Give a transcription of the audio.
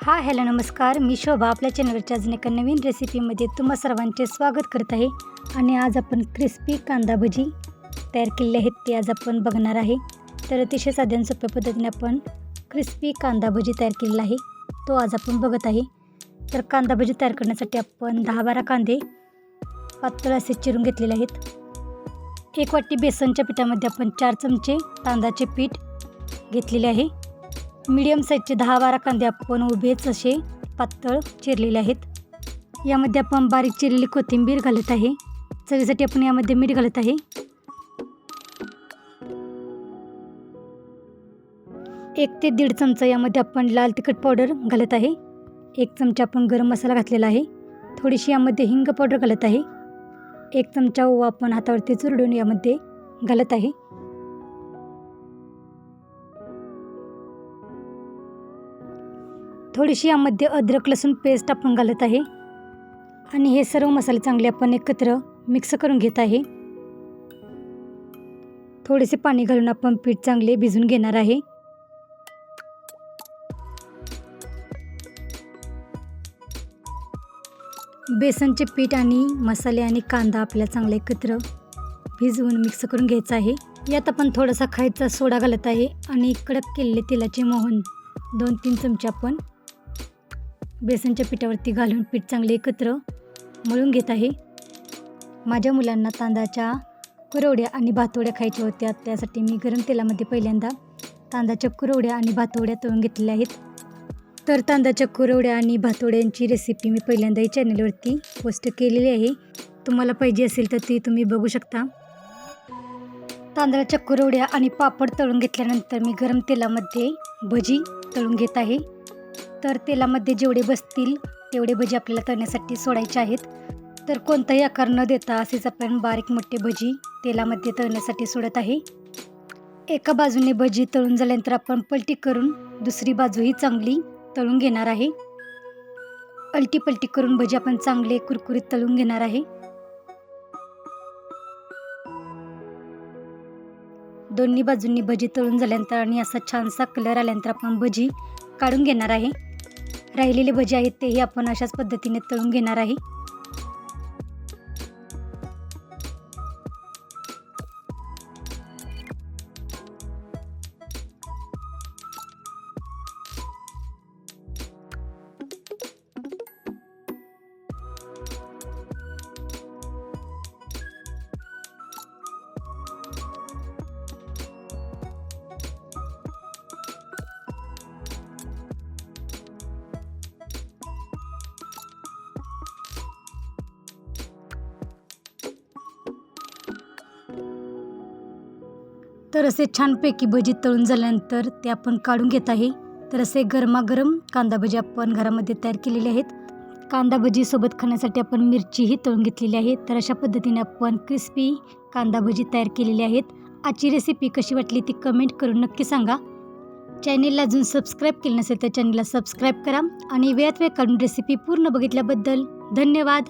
Hello नमस्कार, मी शोभा आपल्या चॅनलवरच्या अजून एका नवीन रेसिपीमध्ये तुम्हा सर्वांचे स्वागत करत आहे. आणि आज आपण क्रिस्पी कांदा भजी तयार केलेले आहेत ते आज आपण बघणार आहे. तर अतिशय साध्या सोप्या पद्धतीने आपण क्रिस्पी कांदा भजी तयार केलेला आहे, तो आज आपण बघत आहे. तर कांदा भजी तयार करण्यासाठी आपण 10-12 कांदे पातळ असे चिरून घेतलेले आहेत. 1 वाटी बेसनच्या पिठामध्ये आपण 4 चमचे तांदळाचे पीठ घेतलेले आहे. मीडियम साईजचे 10-12 कांदे आपण उभेच असे पातळ चिरलेले आहेत. यामध्ये आपण बारीक चिरलेली कोथिंबीर घालत आहे. चवीसाठी आपण यामध्ये मीठ घालत आहे. 1 ते 1.5 चमचा यामध्ये आपण लाल तिखट पावडर घालत आहे. 1 चमचा आपण गरम मसाला घातलेला आहे. थोडीशी यामध्ये हिंग पावडर घालत आहे. 1 चमचा ओवा आपण हातावरती चुरडून यामध्ये घालत आहे. थोडीशी यामध्ये अद्रक लसूण पेस्ट आपण घालत आहे. आणि हे सर्व मसाले चांगले आपण एकत्र मिक्स करून घेत आहे. थोडेसे पाणी घालून आपण पीठ चांगले भिजून घेणार आहे. बेसनचे पीठ आणि मसाले आणि कांदा आपल्याला चांगले एकत्र भिजवून मिक्स करून घ्यायचं आहे. यात आपण थोडासा खायचा सोडा घालत आहे आणि कडक केलेले तेलाचे मोहन 2-3 चमचे आपण बेसनच्या पिठावरती घालून पीठ चांगले एकत्र मळून घेत आहे. माझ्या मुलांना तांदळाच्या कुरवड्या आणि भातवड्या खायच्या होत्या, त्यासाठी मी गरम तेलामध्ये पहिल्यांदा तांदळाच्या कुरवड्या आणि भातवड्या तळून घेतलेल्या आहेत. तर तांदळाच्या कुरवड्या आणि भातवड्यांची रेसिपी मी पहिल्यांदा ही चॅनलवरती पोस्ट केलेली आहे. तुम्हाला पाहिजे असेल तर ती तुम्ही बघू शकता. तांदळाच्या कुरवड्या आणि पापड तळून घेतल्यानंतर मी गरम तेलामध्ये भजी तळून घेत आहे. तर तेलामध्ये जेवढे बसतील तेवढे भजी आपल्याला तळण्यासाठी सोडायचे आहेत. तर कोणताही आकार न देता असेच आपण बारीक मोठे भजी तेलामध्ये तळण्यासाठी सोडत आहे. एका बाजूने भजी तळून झाल्यानंतर आपण पलटी करून दुसरी बाजूही चांगली तळून घेणार आहे. अलटी पलटी करून भजी आपण चांगले कुरकुरीत तळून घेणार आहे. दोन्ही बाजूंनी भजी तळून झाल्यानंतर आणि असा छानसा कलर आल्यानंतर आपण भजी काढून घेणार आहे. राहिलेले भजी आहेत तेही आपण अशाच पद्धतीने तळून घेणार आहे. तर असे छानपैकी भजी तळून झाल्यानंतर ते आपण काढून घेत आहे. तर असे गरमागरम कांदा भजी आपण घरामध्ये तयार केलेले आहेत. कांदा भजी सोबत खाण्यासाठी आपण मिरचीही तळून घेतलेली आहे. तर अशा पद्धतीने आपण क्रिस्पी कांदा भजी तयार केलेली आहेत. आजची रेसिपी कशी वाटली ती कमेंट करून नक्की सांगा. चॅनेलला अजून सबस्क्राईब केलं नसेल तर चॅनेलला सबस्क्राईब करा. आणि वेळात वेळ काढून रेसिपी पूर्ण बघितल्याबद्दल धन्यवाद.